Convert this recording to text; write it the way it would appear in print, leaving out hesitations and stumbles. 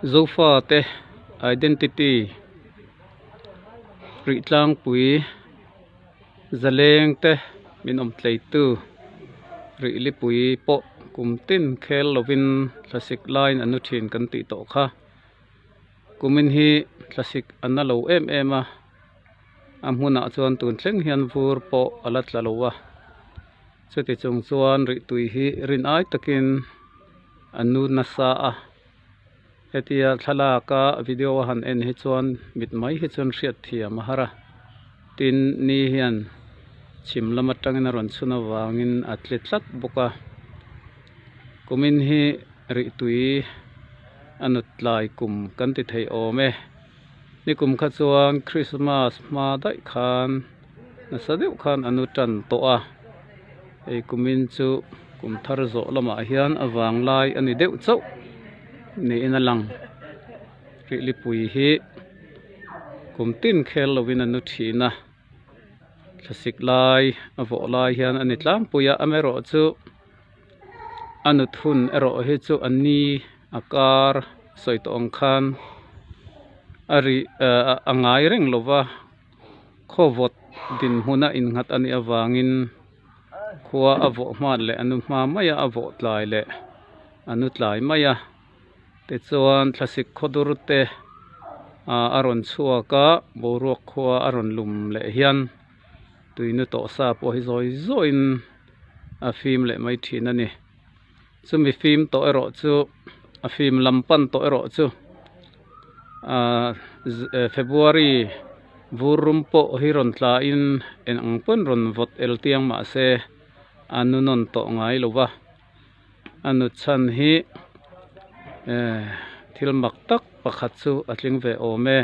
zofa te identity Rihtlang pui zaleng te min tlei tu Rihdil pui po kumtin khel lovin classic line anu thin kan ti to kha kumin hi classic analo em a amhuna chuan tun thleng hian vur po alat lalowa chuti chung chuan ri tui hi rin ai takin anu nasa a hetia thalaka video han en hi chuan mit mai hi chuan hriat thiam hara tin ni hian chim lama tangin ron chuna wangin atlet tlat boka kumin hi ri tui anut lai kum kan ti thei ome ni kum kha chuan Christmas ma dai khan na sadeu khan anu tan to a ei kumin chu kum thar zo lama hian awang lai ani deuh chau ni in alang Rihdil pui hi kumtin khel lovin anu thina classic lai avo lai hian ani tlang puya amero chu anut hun ero hi chu ani akar soitong khan ari angai reng lova khovot din huna in ngat ani awangin khuwa avo hman le anu hma maya avo tlai le anu tlai maya te chuan classic khodur te aron chuaka boruak khuwa aron lum le hian tuinu to sa po hi zoi zoin a film le mai thin ani chumi film to ero chu a film lampan to ero chu February vurum po hi ron tla in en angpon ron vot el tiang ma se anu non to ngai lova anu chan hi thil mak tak pakhat chu atling ve ome